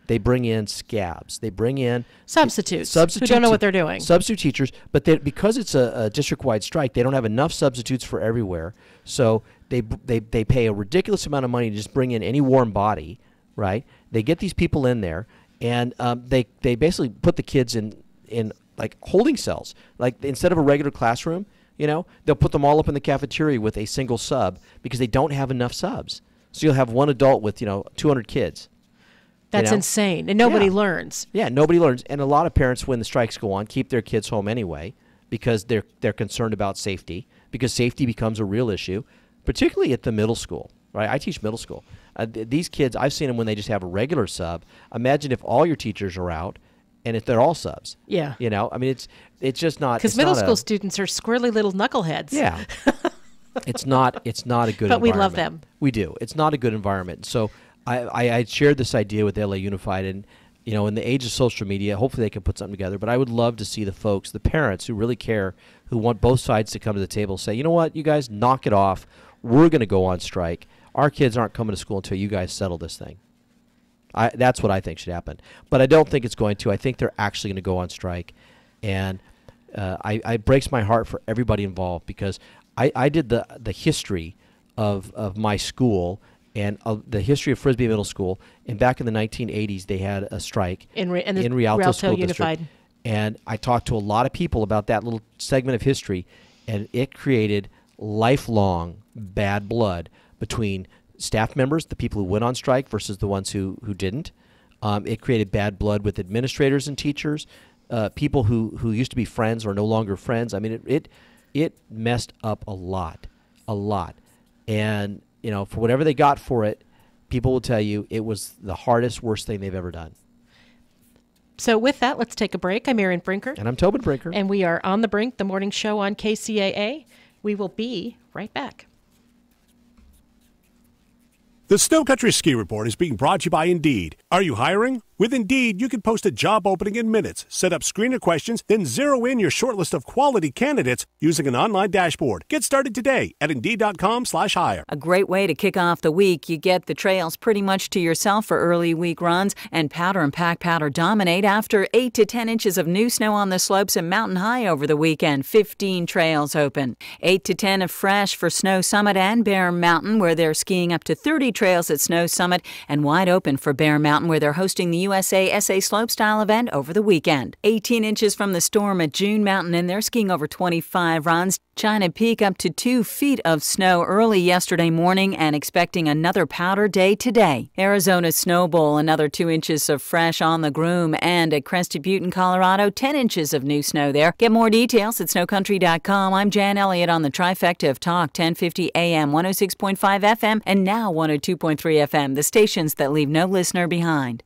They bring in scabs. They bring in Substitutes who don't know what they're doing. Substitute teachers, but because it's a district-wide strike, they don't have enough substitutes for everywhere. So they pay a ridiculous amount of money to just bring in any warm body, right? They get these people in there, and they basically put the kids in like holding cells. Like instead of a regular classroom, they'll put them all up in the cafeteria with a single sub because they don't have enough subs. So you'll have one adult with 200 kids. That's insane, and nobody learns. Yeah, nobody learns, and a lot of parents, when the strikes go on, keep their kids home anyway because they're concerned about safety, because safety becomes a real issue, particularly at the middle school. Right, I teach middle school. These kids, I've seen them when they just have a regular sub. Imagine if all your teachers are out, and if they're all subs. Yeah. You know, I mean, it's just not. Because middle school students are squirrely little knuckleheads. Yeah. It's not a good environment. But we love them. We do. It's not a good environment. So I shared this idea with LA Unified, and you know, in the age of social media, hopefully they can put something together. But I would love to see the folks, the parents who really care, who want both sides to come to the table, say, you know what, you guys knock it off. We're going to go on strike. Our kids aren't coming to school until you guys settle this thing. That's what I think should happen. But I don't think it's going to. I think they're actually going to go on strike. And it breaks my heart for everybody involved, because I did the history of my school and the history of Frisbee Middle School. And back in the 1980s, they had a strike in Rialto School Unified. District. And I talked to a lot of people about that little segment of history, and it created lifelong bad blood between staff members, the people who went on strike, versus the ones who didn't. It created bad blood with administrators and teachers, people who used to be friends or no longer friends. I mean, it messed up a lot. And, you know, for whatever they got for it, people will tell you it was the hardest, worst thing they've ever done. So with that, let's take a break. I'm Erin Brinker. And I'm Tobin Brinker. And we are On the Brink, the morning show on KCAA. We will be right back. The Snow Country Ski Report is being brought to you by Indeed. Are you hiring? With Indeed, you can post a job opening in minutes, set up screener questions, then zero in your short list of quality candidates using an online dashboard. Get started today at Indeed.com/hire. A great way to kick off the week. You get the trails pretty much to yourself for early week runs, and powder and pack powder dominate after 8 to 10 inches of new snow on the slopes and Mountain High over the weekend. 15 trails open. 8 to 10 of fresh for Snow Summit and Bear Mountain, where they're skiing up to 30 trails at Snow Summit, and wide open for Bear Mountain, where they're hosting the USA SA slopestyle event over the weekend. 18 inches from the storm at June Mountain, and they're skiing over 25 runs. China Peak up to 2 feet of snow early yesterday morning, and expecting another powder day today. Arizona Snow Bowl, another 2 inches of fresh on the Groom, and at Crested Butte in Colorado, 10 inches of new snow there. Get more details at snowcountry.com. I'm Jan Elliott on the trifecta of Talk, 1050 AM, 106.5 FM, and now 102.3 FM, the stations that leave no listener behind.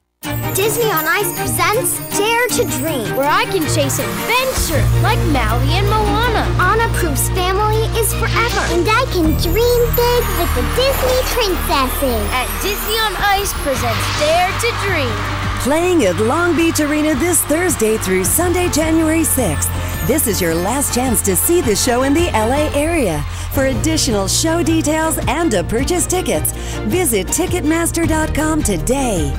Disney on Ice presents Dare to Dream, where I can chase adventure like Maui and Moana. Anna proves family is forever, and I can dream big with the Disney princesses. And Disney on Ice presents Dare to Dream. Playing at Long Beach Arena this Thursday through Sunday, January 6th. This is your last chance to see the show in the LA area. For additional show details and to purchase tickets, visit Ticketmaster.com today.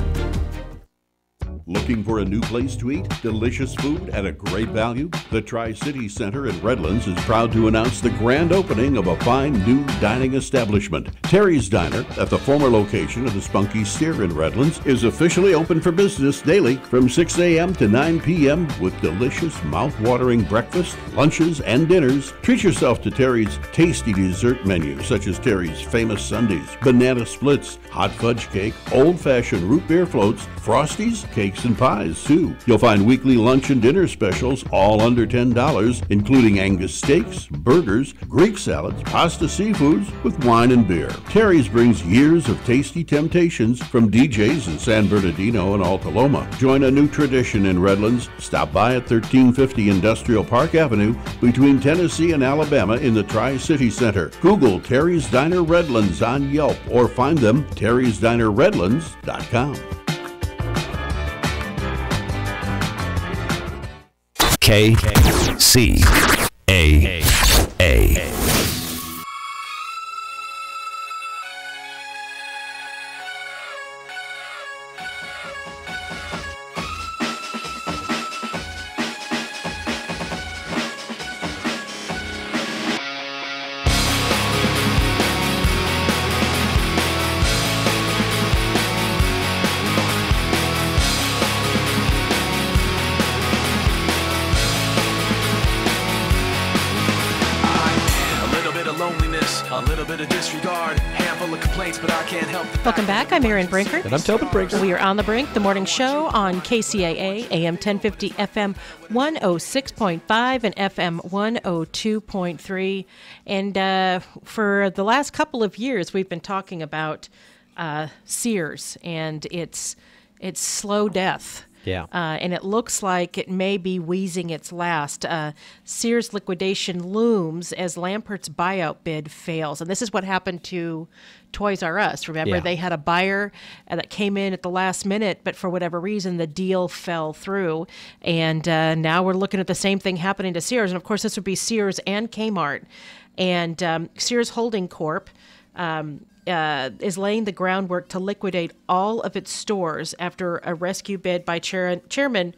Looking for a new place to eat? Delicious food at a great value? The Tri-City Center in Redlands is proud to announce the grand opening of a fine new dining establishment. Terry's Diner, at the former location of the Spunky Steer in Redlands, is officially open for business daily from 6 a.m. to 9 p.m. with delicious, mouth-watering breakfast, lunches, and dinners. Treat yourself to Terry's tasty dessert menu, such as Terry's famous sundaes, banana splits, hot fudge cake, old-fashioned root beer floats, frosties, cakes, and pies, too. You'll find weekly lunch and dinner specials, all under $10, including Angus steaks, burgers, Greek salads, pasta seafoods with wine and beer. Terry's brings years of tasty temptations from DJs in San Bernardino and Alta Loma. Join a new tradition in Redlands. Stop by at 1350 Industrial Park Avenue between Tennessee and Alabama in the Tri-City Center. Google Terry's Diner Redlands on Yelp or find them terrysdinerredlands.com. KCAA. Welcome back. I'm Erin Brinker. And I'm Tobin Brinker. We are On the Brink, the morning show on KCAA, AM 1050, FM 106.5, and FM 102.3. And for the last couple of years, we've been talking about Sears and its slow death. Yeah. And it looks like it may be wheezing its last. Sears liquidation looms as Lampert's buyout bid fails. And this is what happened to Toys R Us. Remember, they had a buyer that came in at the last minute, but for whatever reason, the deal fell through. And now we're looking at the same thing happening to Sears. And, of course, this would be Sears and Kmart. And Sears Holding Corp. Is laying the groundwork to liquidate all of its stores after a rescue bid by Chairman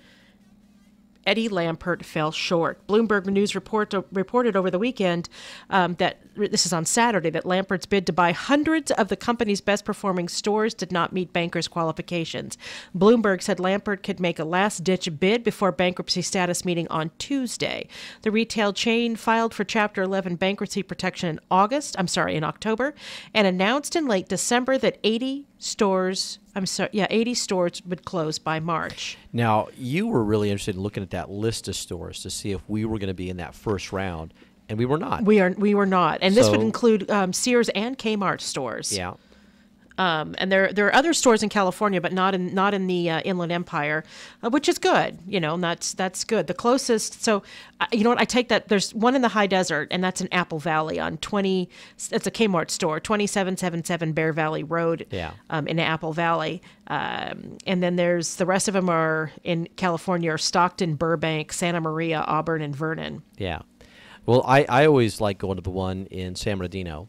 Eddie Lampert fell short. Bloomberg News reported over the weekend that, this is on Saturday, that Lampert's bid to buy hundreds of the company's best-performing stores did not meet bankers' qualifications. Bloomberg said Lampert could make a last-ditch bid before bankruptcy status meeting on Tuesday. The retail chain filed for Chapter 11 bankruptcy protection in October, and announced in late December that 80 stores would close by March. Now, you were really interested in looking at that list of stores to see if we were going to be in that first round, and we were not. We were not, and this would include Sears and Kmart stores. Yeah. And there are other stores in California, but not in the Inland Empire, which is good. And that's good. The closest, so you know what? I take that. There's one in the high desert, and that's in Apple Valley on 20. It's a Kmart store, 2777 Bear Valley Road. Yeah. In Apple Valley, and then there's the rest of them are in California, are Stockton, Burbank, Santa Maria, Auburn, and Vernon. Yeah. Well, I always like going to the one in San Bernardino,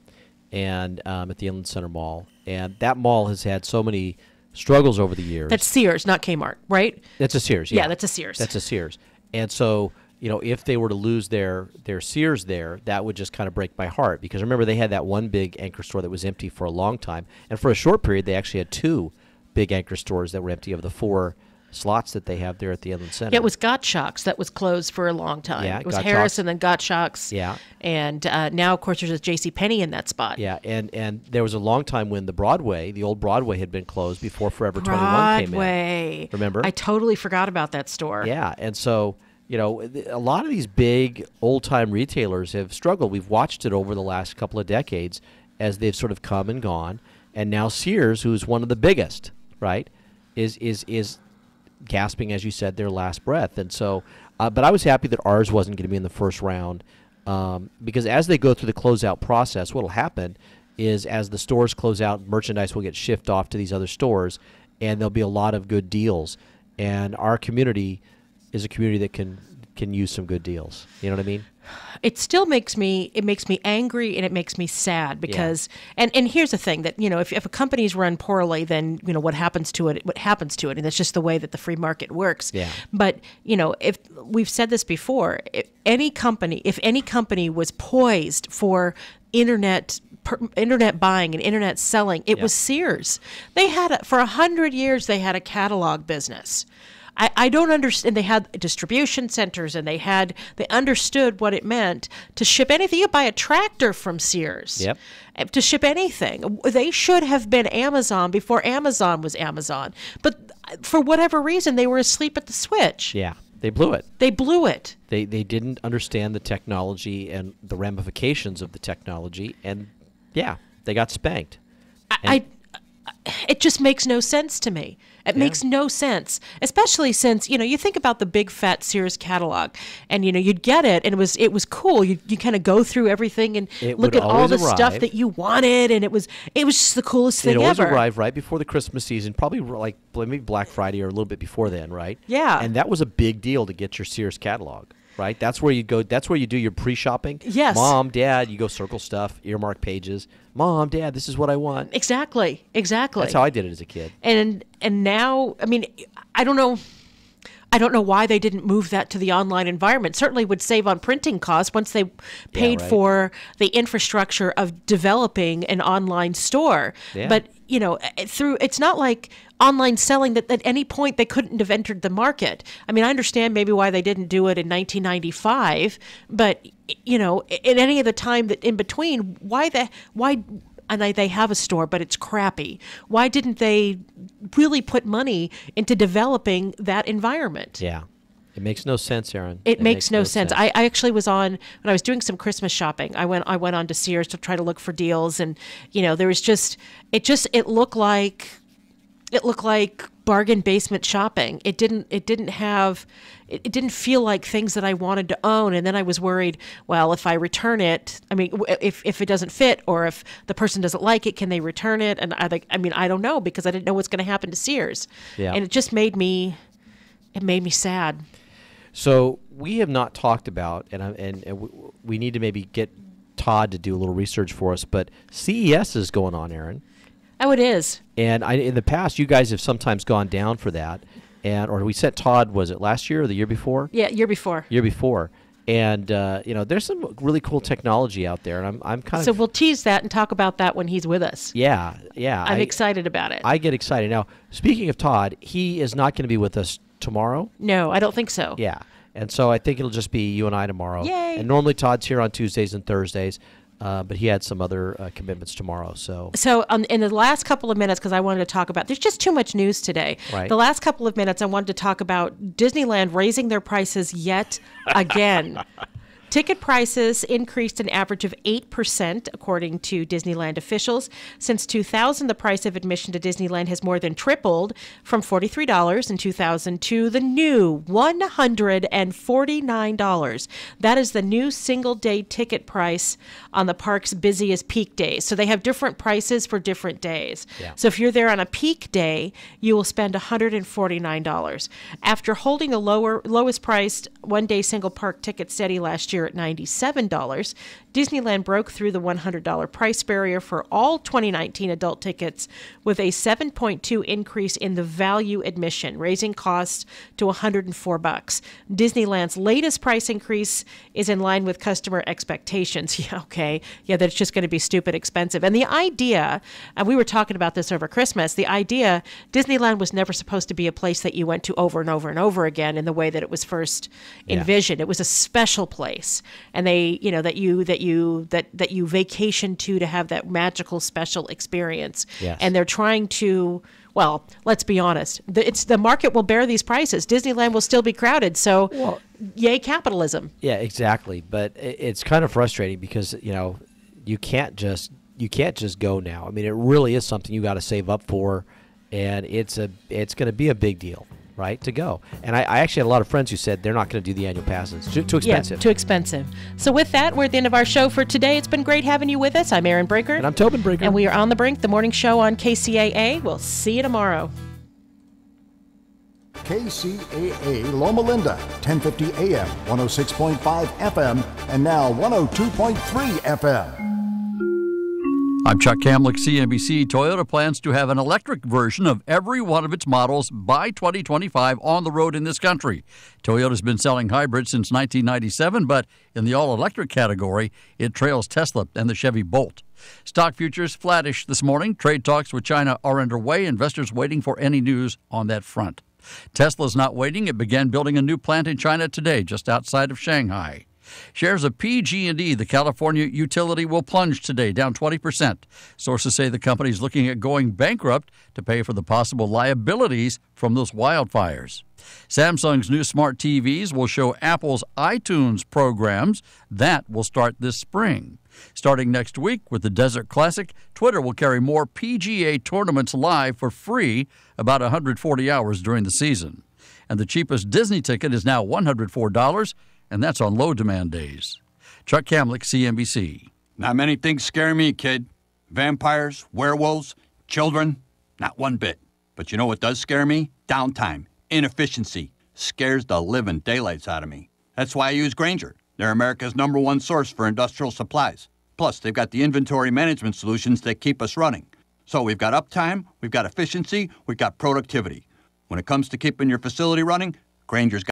and at the Inland Center Mall. And that mall has had so many struggles over the years. That's Sears, not Kmart, right? That's a Sears, yeah. Yeah, that's a Sears. That's a Sears. And so, if they were to lose their Sears there, that would just kind of break my heart. Because remember, they had that one big anchor store that was empty for a long time. And for a short period, they actually had two big anchor stores that were empty of the 4 slots that they have there at the Inland Center. Yeah, it was Gottschalk's that was closed for a long time. Yeah, it was Gottschalk's. Harris and then Gottschalk's. Yeah. And now, of course, there's a JCPenney in that spot. Yeah, and there was a long time when the old Broadway had been closed before Forever 21 came in. Remember? I totally forgot about that store. Yeah, and so, a lot of these big old-time retailers have struggled. We've watched it over the last couple of decades as they've sort of come and gone. And now Sears, who's one of the biggest, right, is gasping, as you said, their last breath. And so, but I was happy that ours wasn't going to be in the first round because as they go through the closeout process, what will happen is as the stores close out, merchandise will get shipped off to these other stores, and there'll be a lot of good deals. And our community is a community that can use some good deals. You know what I mean? It still makes me angry and it makes me sad because and here's the thing that if a company's run poorly, then what happens to it and that's just the way that the free market works. Yeah. But if we've said this before, if any company was poised for internet buying and internet selling, it was Sears. They had for 100 years they had a catalog business. I don't understand. They had distribution centers, and they understood what it meant to ship anything. You buy a tractor from Sears. Yep. To ship anything. They should have been Amazon before Amazon was Amazon. But for whatever reason, they were asleep at the switch. Yeah, they blew it. They blew it. They didn't understand the technology and the ramifications of the technology, and they got spanked. It just makes no sense to me. It makes no sense, especially since, you think about the big fat Sears catalog and, you'd get it and it was cool. You kind of go through everything and look at all the stuff that you wanted. And it was just the coolest thing ever. It always arrived right before the Christmas season, probably like maybe Black Friday or a little bit before then, right? Yeah. And that was a big deal to get your Sears catalog. Right, that's where you go. That's where you do your pre-shopping. Yes, Mom, Dad, you go circle stuff, earmark pages. Mom, Dad, this is what I want. Exactly. That's how I did it as a kid. And now, I mean, I don't know why they didn't move that to the online environment. Certainly would save on printing costs once they paid for the infrastructure of developing an online store. Yeah. But it's not like online selling that at any point they couldn't have entered the market. I mean, I understand maybe why they didn't do it in 1995, but in any of the time that in between, why and they have a store, but it's crappy. Why didn't they really put money into developing that environment? Yeah. It makes no sense, Aaron. It makes no sense. I actually was when I was doing some Christmas shopping, I went on to Sears to try to look for deals, and there was it looked like bargain basement shopping. It didn't feel like things that I wanted to own. And then I was worried, well, if I return it, if it doesn't fit, or if the person doesn't like it, can they return it? And I don't know, because I didn't know what's going to happen to Sears. Yeah. And it just made me sad. So we have not talked about, and we need to maybe get Todd to do a little research for us, but CES is going on, Aaron. Oh, it is. And in the past, you guys have sometimes gone down for that. Or we sent Todd, was it last year or the year before? Yeah, year before. And, there's some really cool technology out there. And I'm kind of... So we'll tease that and talk about that when he's with us. Yeah. I'm excited about it. I get excited. Now, speaking of Todd, he is not going to be with us tomorrow. No, I don't think so. Yeah. And so I think it'll just be you and I tomorrow. Yay. And normally Todd's here on Tuesdays and Thursdays. But he had some other commitments tomorrow. So in the last couple of minutes, because I wanted to talk about, there's just too much news today. Right. The last couple of minutes, I wanted to talk about Disneyland raising their prices yet again. Ticket prices increased an average of 8%, according to Disneyland officials. Since 2000, the price of admission to Disneyland has more than tripled, from $43 in 2000 to the new $149. That is the new single-day ticket price on the park's busiest peak days. So they have different prices for different days. Yeah. So if you're there on a peak day, you will spend $149. After holding the lowest priced one-day single park ticket steady last year at $97, Disneyland broke through the $100 price barrier for all 2019 adult tickets with a 7.2 increase in the value admission, raising costs to $104. Disneyland's latest price increase is in line with customer expectations. Yeah, okay. Yeah, that it's just going to be stupid expensive. And the idea, and we were talking about this over Christmas, the idea, Disneyland was never supposed to be a place that you went to over and over and over again in the way that it was first envisioned. It was a special place, and they, that you vacation to have that magical special experience. Yes. And they're trying to, well, let's be honest, the market will bear these prices. Disneyland will still be crowded, so yay capitalism. Yeah, exactly. But it's kind of frustrating because you can't just go now. I mean, it really is something you got to save up for, and it's going to be a big deal, right, to go. And I actually had a lot of friends who said they're not going to do the annual passes. Too expensive. Yeah, too expensive. So with that, we're at the end of our show for today. It's been great having you with us. I'm Aaron Brinker. And I'm Tobin Brinker. And we are On the Brink, the morning show on KCAA. We'll see you tomorrow. KCAA Loma Linda, 1050 AM, 106.5 FM, and now 102.3 FM. I'm Chuck Kamlick, CNBC. Toyota plans to have an electric version of every one of its models by 2025 on the road in this country. Toyota's been selling hybrids since 1997, but in the all-electric category, it trails Tesla and the Chevy Bolt. Stock futures flattish this morning. Trade talks with China are underway. Investors waiting for any news on that front. Tesla's not waiting. It began building a new plant in China today, just outside of Shanghai. Shares of PG&E, the California utility, will plunge today, down 20%. Sources say the company is looking at going bankrupt to pay for the possible liabilities from those wildfires. Samsung's new smart TVs will show Apple's iTunes programs. That will start this spring. Starting next week with the Desert Classic, Twitter will carry more PGA tournaments live for free about 140 hours during the season. And the cheapest Disney ticket is now $104, and that's on low-demand days. Chuck Kamlick, CNBC. Not many things scare me, kid. Vampires, werewolves, children, not one bit. But you know what does scare me? Downtime, inefficiency, scares the living daylights out of me. That's why I use Grainger. They're America's #1 source for industrial supplies. Plus, they've got the inventory management solutions that keep us running. So we've got uptime, we've got efficiency, we've got productivity. When it comes to keeping your facility running, Grainger's got